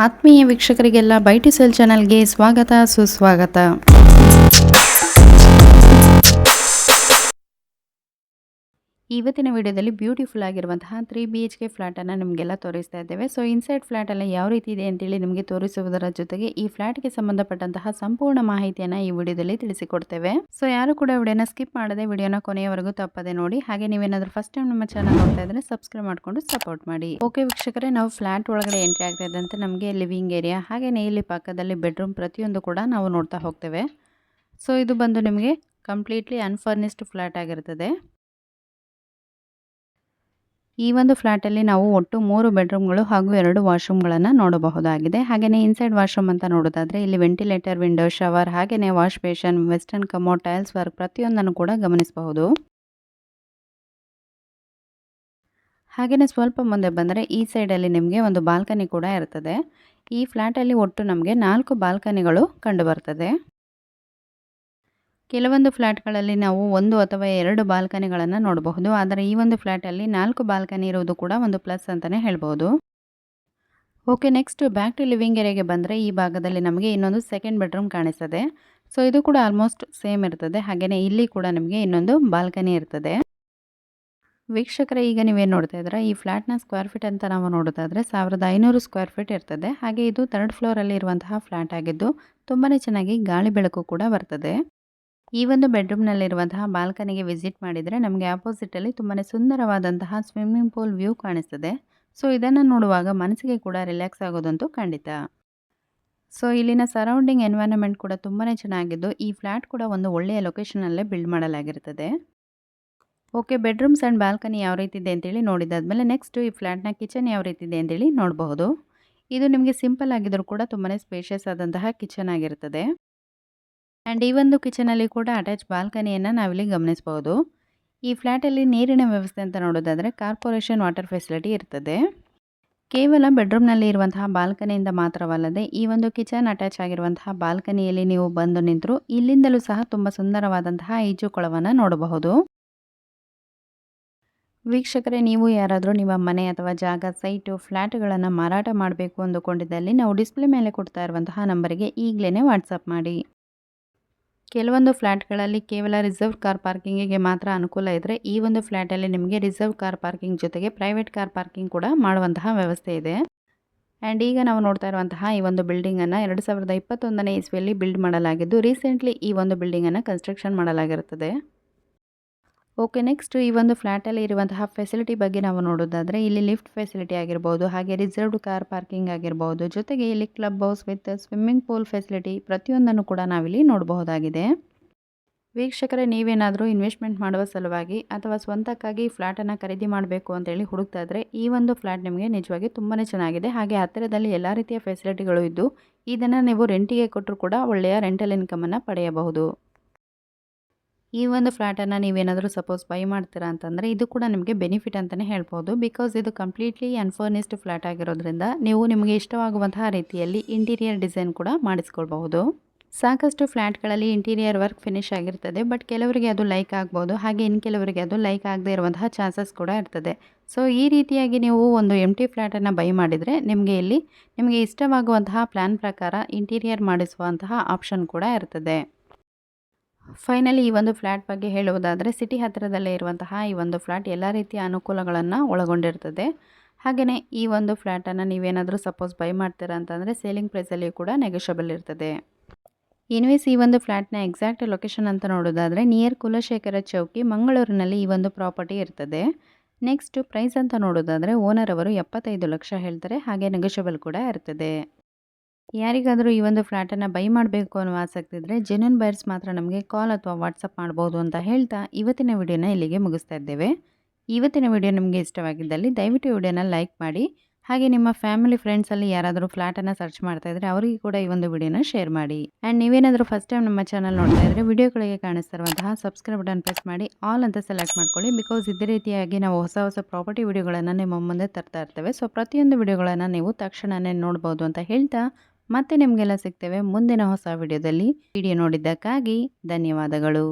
ಆತ್ಮೀಯ ವೀಕ್ಷಕರಿಗೆಲ್ಲ ಬೈಟಿ ಸೆಲ್ ಚಾನಲ್ಗೆ ಸ್ವಾಗತ ಸುಸ್ವಾಗತ. ಇವತ್ತಿನ ವಿಡಿಯೋದಲ್ಲಿ ಬ್ಯೂಟಿಫುಲ್ ಆಗಿರುವಂತಹ 3 BHK ಫ್ಲಾಟನ್ನು ನಿಮಗೆಲ್ಲ ತೋರಿಸ್ತಾ ಇದ್ದೇವೆ. ಸೊ ಇನ್ಸೈಡ್ ಫ್ಲಾಟ್ ಎಲ್ಲ ಯಾವ ರೀತಿ ಇದೆ ಅಂತೇಳಿ ನಿಮಗೆ ತೋರಿಸುವುದರ ಜೊತೆಗೆ ಈ ಫ್ಲಾಟ್ಗೆ ಸಂಬಂಧಪಟ್ಟಂತಹ ಸಂಪೂರ್ಣ ಮಾಹಿತಿಯನ್ನು ಈ ವಿಡಿಯೋದಲ್ಲಿ ತಿಳಿಸಿಕೊಡ್ತೇವೆ. ಸೊ ಯಾರು ಕೂಡ ವಿಡಿಯೋನ ಸ್ಕಿಪ್ ಮಾಡದೆ ವಿಡಿಯೋನ ಕೊನೆಯವರೆಗೂ ತಪ್ಪದೆ ನೋಡಿ. ಹಾಗೆ ನೀವೇನಾದರೂ ಫಸ್ಟ್ ಟೈಮ್ ನಮ್ಮ ಚಾನಲ್ ನೋಡ್ತಾ ಇದ್ರೆ ಸಬ್ಸ್ಕ್ರೈಬ್ ಮಾಡ್ಕೊಂಡು ಸಪೋರ್ಟ್ ಮಾಡಿ. ಓಕೆ ವೀಕ್ಷಕರೇ, ನಾವು ಫ್ಲಾಟ್ ಒಳಗಡೆ ಎಂಟ್ರಿ ಆಗ್ತಾ ಇದ್ದಂತೆ ನಮಗೆ ಲಿವಿಂಗ್ ಏರಿಯಾ ಹಾಗೆಯೇ ಇಲ್ಲಿ ಪಕ್ಕದಲ್ಲಿ ಬೆಡ್ರೂಮ್ ಪ್ರತಿಯೊಂದು ಕೂಡ ನಾವು ನೋಡ್ತಾ ಹೋಗ್ತೇವೆ. ಸೊ ಇದು ಬಂದು ನಿಮಗೆ ಕಂಪ್ಲೀಟ್ಲಿ ಅನ್ಫರ್ನಿಸ್ಡ್ ಫ್ಲಾಟ್ ಆಗಿರ್ತದೆ. ಈ ಒಂದು ಫ್ಲಾಟಲ್ಲಿ ನಾವು ಒಟ್ಟು 3 ಬೆಡ್ರೂಮ್ಗಳು ಹಾಗೂ 2 ವಾಶ್ರೂಮ್ಗಳನ್ನು ನೋಡಬಹುದಾಗಿದೆ. ಹಾಗೆಯೇ ಇನ್ಸೈಡ್ ವಾಶ್ರೂಮ್ ಅಂತ ನೋಡೋದಾದರೆ ಇಲ್ಲಿ ವೆಂಟಿಲೇಟರ್, ವಿಂಡೋ, ಶವರ್ ಹಾಗೆಯೇ wash basin, western commode, tiles work ಪ್ರತಿಯೊಂದನ್ನು ಕೂಡ ಗಮನಿಸಬಹುದು. ಹಾಗೆಯೇ ಸ್ವಲ್ಪ ಮುಂದೆ ಬಂದರೆ ಈ ಸೈಡಲ್ಲಿ ನಿಮಗೆ ಒಂದು ಬಾಲ್ಕನಿ ಕೂಡ ಇರ್ತದೆ. ಈ ಫ್ಲಾಟಲ್ಲಿ ಒಟ್ಟು ನಮಗೆ 4 ಬಾಲ್ಕನಿಗಳು ಕಂಡು ಬರ್ತದೆ. ಕೆಲವೊಂದು ಫ್ಲ್ಯಾಟ್ಗಳಲ್ಲಿ ನಾವು 1 ಅಥವಾ 2 ಬಾಲ್ಕನಿಗಳನ್ನು ನೋಡಬಹುದು. ಆದರೆ ಈ ಒಂದು ಫ್ಲ್ಯಾಟಲ್ಲಿ 4 ಬಾಲ್ಕನಿ ಇರುವುದು ಕೂಡ ಒಂದು ಪ್ಲಸ್ ಅಂತಲೇ ಹೇಳ್ಬೋದು. Okay, next back to living ಏರಿಯಾಗೆ ಬಂದರೆ ಈ ಭಾಗದಲ್ಲಿ ನಮಗೆ ಇನ್ನೊಂದು ಸೆಕೆಂಡ್ ಬೆಡ್ರೂಮ್ ಕಾಣಿಸ್ತದೆ. ಸೊ ಇದು ಕೂಡ ಆಲ್ಮೋಸ್ಟ್ ಸೇಮ್ ಇರ್ತದೆ. ಹಾಗೆಯೇ ಇಲ್ಲಿ ಕೂಡ ನಿಮಗೆ ಇನ್ನೊಂದು ಬಾಲ್ಕನಿ ಇರ್ತದೆ. ವೀಕ್ಷಕರೇ, ಈಗ ನೀವೇನು ನೋಡ್ತಾ ಇದ್ದೀರಾ, ಈ ಫ್ಲ್ಯಾಟ್ನ ಸ್ಕ್ವೇರ್ ಫೀಟ್ ಅಂತ ನಾವು ನೋಡೋದಾದರೆ 1500 ಸ್ಕ್ವೇರ್ ಫೀಟ್ ಇರ್ತದೆ. ಹಾಗೆ ಇದು 3rd ಫ್ಲೋರಲ್ಲಿ ಇರುವಂತಹ ಫ್ಲ್ಯಾಟ್ ಆಗಿದ್ದು ತುಂಬಾ ಚೆನ್ನಾಗಿ ಗಾಳಿ ಬೆಳಕು ಕೂಡ ಬರ್ತದೆ. ಈ ಒಂದು ಬೆಡ್ರೂಮ್ನಲ್ಲಿರುವಂತಹ ಬಾಲ್ಕನಿಗೆ ವಿಸಿಟ್ ಮಾಡಿದರೆ ನಮಗೆ ಆಪೋಸಿಟಲ್ಲಿ ತುಂಬಾ ಸುಂದರವಾದಂತಹ ಸ್ವಿಮ್ಮಿಂಗ್ ಪೂಲ್ ವ್ಯೂ ಕಾಣಿಸ್ತದೆ. ಸೊ ಇದನ್ನು ನೋಡುವಾಗ ಮನಸ್ಸಿಗೆ ಕೂಡ ರಿಲ್ಯಾಕ್ಸ್ ಆಗೋದಂತೂ ಖಂಡಿತ. ಸೊ ಇಲ್ಲಿನ ಸರೌಂಡಿಂಗ್ ಎನ್ವೈರನ್ಮೆಂಟ್ ಕೂಡ ತುಂಬಾ ಚೆನ್ನಾಗಿದ್ದು ಈ ಫ್ಲ್ಯಾಟ್ ಕೂಡ ಒಂದು ಒಳ್ಳೆಯ ಲೊಕೇಶನಲ್ಲೇ ಬಿಲ್ಡ್ ಮಾಡಲಾಗಿರ್ತದೆ. ಓಕೆ, ಬೆಡ್ರೂಮ್ಸ್ ಆ್ಯಂಡ್ ಬಾಲ್ಕನಿ ಯಾವ ರೀತಿ ಇದೆ ಅಂತೇಳಿ ನೋಡಿದಾದ್ಮೇಲೆ ನೆಕ್ಸ್ಟ್ ಈ ಫ್ಲ್ಯಾಟ್ನ ಕಿಚನ್ ಯಾವ ರೀತಿ ಇದೆ ಅಂತೇಳಿ ನೋಡಬಹುದು. ಇದು ನಿಮಗೆ ಸಿಂಪಲ್ ಆಗಿದ್ದರೂ ಕೂಡ ತುಂಬಾ ಸ್ಪೇಷಿಯಸ್ ಆದಂತಹ ಕಿಚನ್ ಆಗಿರ್ತದೆ. ಆ್ಯಂಡ್ ಈ ಒಂದು ಕಿಚನಲ್ಲಿ ಕೂಡ ಅಟ್ಯಾಚ್ ಬಾಲ್ಕನಿಯನ್ನು ನಾವಿಲ್ಲಿ ಗಮನಿಸಬಹುದು. ಈ ಫ್ಲ್ಯಾಟಲ್ಲಿ ನೀರಿನ ವ್ಯವಸ್ಥೆ ಅಂತ ನೋಡೋದಾದರೆ ಕಾರ್ಪೊರೇಷನ್ ವಾಟರ್ ಫೆಸಿಲಿಟಿ ಇರ್ತದೆ. ಕೇವಲ ಬೆಡ್ರೂಮ್ನಲ್ಲಿ ಇರುವಂತಹ ಬಾಲ್ಕನಿಯಿಂದ ಮಾತ್ರವಲ್ಲದೆ ಈ ಒಂದು ಕಿಚನ್ ಅಟ್ಯಾಚ್ ಆಗಿರುವಂತಹ ಬಾಲ್ಕನಿಯಲ್ಲಿ ನೀವು ಬಂದು ನಿಂತರೂ ಇಲ್ಲಿಂದಲೂ ಸಹ ತುಂಬ ಸುಂದರವಾದಂತಹ ಈಜುಕೊಳವನ್ನು ನೋಡಬಹುದು. ವೀಕ್ಷಕರೇ, ನೀವು ಯಾರಾದರೂ ನಿಮ್ಮ ಮನೆ ಅಥವಾ ಜಾಗ, ಸೈಟು, ಫ್ಲ್ಯಾಟ್ಗಳನ್ನು ಮಾರಾಟ ಮಾಡಬೇಕು ಅಂದುಕೊಂಡಿದ್ದಲ್ಲಿ ನಾವು ಡಿಸ್ಪ್ಲೇ ಮೇಲೆ ಕೊಡ್ತಾ ಇರುವಂತಹ ನಂಬರಿಗೆ ಈಗಲೇ ವಾಟ್ಸಪ್ ಮಾಡಿ. ಕೆಲವೊಂದು ಫ್ಲ್ಯಾಟ್ಗಳಲ್ಲಿ ಕೇವಲ ರಿಸರ್ವ್ ಕಾರ್ ಪಾರ್ಕಿಂಗಿಗೆ ಮಾತ್ರ ಅನುಕೂಲ ಇದ್ದರೆ ಈ ಒಂದು ಫ್ಲ್ಯಾಟಲ್ಲಿ ನಿಮಗೆ ರಿಸರ್ವ್ ಕಾರ್ ಪಾರ್ಕಿಂಗ್ ಜೊತೆಗೆ ಪ್ರೈವೇಟ್ ಕಾರ್ ಪಾರ್ಕಿಂಗ್ ಕೂಡ ಮಾಡುವಂತಹ ವ್ಯವಸ್ಥೆ ಇದೆ. ಆ್ಯಂಡ್ ಈಗ ನಾವು ನೋಡ್ತಾ ಇರುವಂತಹ ಈ ಒಂದು ಬಿಲ್ಡಿಂಗನ್ನು 2021ನೇ ಇಸ್ವಿಯಲ್ಲಿ ಬಿಲ್ಡ್ ಮಾಡಲಾಗಿದ್ದು ರೀಸೆಂಟ್ಲಿ ಈ ಒಂದು ಬಿಲ್ಡಿಂಗನ್ನು ಕನ್ಸ್ಟ್ರಕ್ಷನ್ ಮಾಡಲಾಗಿರುತ್ತದೆ. ಓಕೆ, ನೆಕ್ಸ್ಟ್ ಈ ಒಂದು ಫ್ಲ್ಯಾಟಲ್ಲಿ ಇರುವಂತಹ ಫೆಸಿಲಿಟಿ ಬಗ್ಗೆ ನಾವು ನೋಡೋದಾದರೆ ಇಲ್ಲಿ ಲಿಫ್ಟ್ ಫೆಸಿಲಿಟಿ ಆಗಿರ್ಬೋದು, ಹಾಗೆ ರಿಸರ್ವ್ಡ್ ಕಾರ್ ಪಾರ್ಕಿಂಗ್ ಆಗಿರ್ಬೋದು, ಜೊತೆಗೆ ಇಲ್ಲಿ club house with swimming pool facility ಪ್ರತಿಯೊಂದನ್ನು ಕೂಡ ನಾವಿಲ್ಲಿ ನೋಡಬಹುದಾಗಿದೆ. ವೀಕ್ಷಕರೇ, ನೀವೇನಾದರೂ ಇನ್ವೆಸ್ಟ್ಮೆಂಟ್ ಮಾಡುವ ಸಲುವಾಗಿ ಅಥವಾ ಸ್ವಂತಕ್ಕಾಗಿ ಫ್ಲ್ಯಾಟನ್ನು ಖರೀದಿ ಮಾಡಬೇಕು ಅಂತೇಳಿ ಹುಡುಕ್ತಾ ಇದ್ದರೆ ಈ ಒಂದು ಫ್ಲ್ಯಾಟ್ ನಿಮಗೆ ನಿಜವಾಗಿ ತುಂಬಾ ಚೆನ್ನಾಗಿದೆ. ಹಾಗೆ ಹತ್ತಿರದಲ್ಲಿ ಎಲ್ಲ ರೀತಿಯ ಫೆಸಿಲಿಟಿಗಳು ಇದ್ದು ಇದನ್ನು ನೀವು ರೆಂಟಿಗೆ ಕೊಟ್ಟರೂ ಕೂಡ ಒಳ್ಳೆಯ ರೆಂಟಲ್ ಇನ್ಕಮನ್ನು ಪಡೆಯಬಹುದು. ಈ ಒಂದು ಫ್ಲ್ಯಾಟನ್ನು ನೀವೇನಾದರೂ ಸಪೋಸ್ ಬೈ ಮಾಡ್ತೀರಾ ಅಂತಂದರೆ ಇದು ಕೂಡ ನಿಮಗೆ ಬೆನಿಫಿಟ್ ಅಂತಲೇ ಹೇಳ್ಬೋದು. ಬಿಕಾಸ್ ಇದು ಕಂಪ್ಲೀಟ್ಲಿ ಅನ್ಫರ್ನಿಸ್ಡ್ ಫ್ಲ್ಯಾಟ್ ಆಗಿರೋದ್ರಿಂದ ನೀವು ನಿಮಗೆ ಇಷ್ಟವಾಗುವಂತಹ ರೀತಿಯಲ್ಲಿ ಇಂಟೀರಿಯರ್ ಡಿಸೈನ್ ಕೂಡ ಮಾಡಿಸ್ಕೊಳ್ಬಹುದು. ಸಾಕಷ್ಟು ಫ್ಲ್ಯಾಟ್ಗಳಲ್ಲಿ ಇಂಟೀರಿಯರ್ ವರ್ಕ್ ಫಿನಿಶ್ ಆಗಿರ್ತದೆ, ಬಟ್ ಕೆಲವರಿಗೆ ಅದು ಲೈಕ್ ಆಗ್ಬೋದು, ಹಾಗೆ ಇನ್ನು ಕೆಲವರಿಗೆ ಅದು ಲೈಕ್ ಆಗದೇ ಇರುವಂತಹ ಚಾನ್ಸಸ್ ಕೂಡ ಇರ್ತದೆ. ಸೊ ಈ ರೀತಿಯಾಗಿ ನೀವು ಒಂದು ಎಂಟಿ ಫ್ಲ್ಯಾಟನ್ನು ಬೈ ಮಾಡಿದರೆ ನಿಮಗೆ ಇಷ್ಟವಾಗುವಂತಹ ಪ್ಲ್ಯಾನ್ ಪ್ರಕಾರ ಇಂಟೀರಿಯರ್ ಮಾಡಿಸುವಂತಹ ಆಪ್ಷನ್ ಕೂಡ ಇರ್ತದೆ. ಫೈನಲಿ ಈ ಒಂದು ಫ್ಲ್ಯಾಟ್ ಬಗ್ಗೆ ಹೇಳುವುದಾದರೆ ಸಿಟಿ ಹತ್ತಿರದಲ್ಲೇ ಇರುವಂತಹ ಈ ಒಂದು ಫ್ಲ್ಯಾಟ್ ಎಲ್ಲ ರೀತಿಯ ಅನುಕೂಲಗಳನ್ನು ಒಳಗೊಂಡಿರ್ತದೆ. ಹಾಗೆಯೇ ಈ ಒಂದು ಫ್ಲ್ಯಾಟನ್ನು ನೀವೇನಾದರೂ ಸಪೋಸ್ ಬೈ ಮಾಡ್ತೀರಾ ಅಂತಂದರೆ ಸೇಲಿಂಗ್ ಪ್ರೈಸಲ್ಲಿ ಕೂಡ ನೆಗೋಷಿಯಬಲ್ ಇರ್ತದೆ. ಇನ್ವೇಸ್ ಈ ಒಂದು ಫ್ಲ್ಯಾಟ್ನ ಎಕ್ಸಾಕ್ಟ್ ಲೊಕೇಶನ್ ಅಂತ ನೋಡೋದಾದರೆ ನಿಯರ್ ಕುಲಶೇಖರ ಚೌಕಿ, ಮಂಗಳೂರಿನಲ್ಲಿ ಈ ಒಂದು ಪ್ರಾಪರ್ಟಿ ಇರ್ತದೆ. ನೆಕ್ಸ್ಟ್ ಪ್ರೈಸ್ ಅಂತ ನೋಡೋದಾದರೆ ಓನರ್ ಅವರು 75 ಲಕ್ಷ ಹೇಳ್ತಾರೆ, ಹಾಗೆ ನೆಗೋಷಿಯಬಲ್ ಕೂಡ ಇರ್ತದೆ. ಯಾರಿಗಾದರೂ ಈ ಒಂದು ಫ್ಲ್ಯಾಟನ್ನು ಬೈ ಮಾಡಬೇಕು ಅನ್ನೋ ಆಸಕ್ತಿ ಇದ್ದರೆ ಜೆನ್ಯೂನ್ ಬಯರ್ಸ್ ಮಾತ್ರ ನಮಗೆ ಕಾಲ್ ಅಥವಾ ವಾಟ್ಸಪ್ ಮಾಡ್ಬೋದು ಅಂತ ಹೇಳ್ತಾ ಇವತ್ತಿನ ವಿಡಿಯೋನ ಇಲ್ಲಿಗೆ ಮುಗಿಸ್ತಾ ಇದ್ದೇವೆ. ಇವತ್ತಿನ ವಿಡಿಯೋ ನಿಮಗೆ ಇಷ್ಟವಾಗಿದ್ದಲ್ಲಿ ದಯವಿಟ್ಟು ವಿಡಿಯೋನ ಲೈಕ್ ಮಾಡಿ. ಹಾಗೆ ನಿಮ್ಮ ಫ್ಯಾಮಿಲಿ ಫ್ರೆಂಡ್ಸಲ್ಲಿ ಯಾರಾದರೂ ಫ್ಲ್ಯಾಟನ್ನು ಸರ್ಚ್ ಮಾಡ್ತಾ ಇದ್ದರೆ ಅವರಿಗೆ ಕೂಡ ಈ ಒಂದು ವಿಡಿಯೋನ ಶೇರ್ ಮಾಡಿ. ಆ್ಯಂಡ್ ನೀವೇನಾದರೂ ಫಸ್ಟ್ ಟೈಮ್ ನಮ್ಮ ಚಾನಲ್ ನೋಡ್ತಾ ಇದ್ದರೆ ವಿಡಿಯೋಗಳಿಗೆ ಕಾಣಿಸ್ತಿರುವಂತಹ ಸಬ್ಸ್ಕ್ರೈಬ್ ಬಟನ್ ಪ್ರೆಸ್ ಮಾಡಿ ಆಲ್ ಅಂತ ಸೆಲೆಕ್ಟ್ ಮಾಡ್ಕೊಳ್ಳಿ. ಬಿಕಾಸ್ ಇದೇ ರೀತಿಯಾಗಿ ನಾವು ಹೊಸ ಪ್ರಾಪರ್ಟಿ ವಿಡಿಯೋಗಳನ್ನು ನಿಮ್ಮ ಮುಂದೆ ತರ್ತಾ ಇರ್ತೇವೆ. ಸೊ ಪ್ರತಿಯೊಂದು ವಿಡಿಯೋಗಳನ್ನು ನೀವು ತಕ್ಷಣವೇ ನೋಡ್ಬೋದು ಅಂತ ಹೇಳ್ತಾ ಮತ್ತೆ ನಿಮಗೆಲ್ಲ ಸಿಗ್ತೇವೆ ಮುಂದಿನ ಹೊಸ ವಿಡಿಯೋದಲ್ಲಿ. ವಿಡಿಯೋ ನೋಡಿದ್ದಕ್ಕಾಗಿ ಧನ್ಯವಾದಗಳು.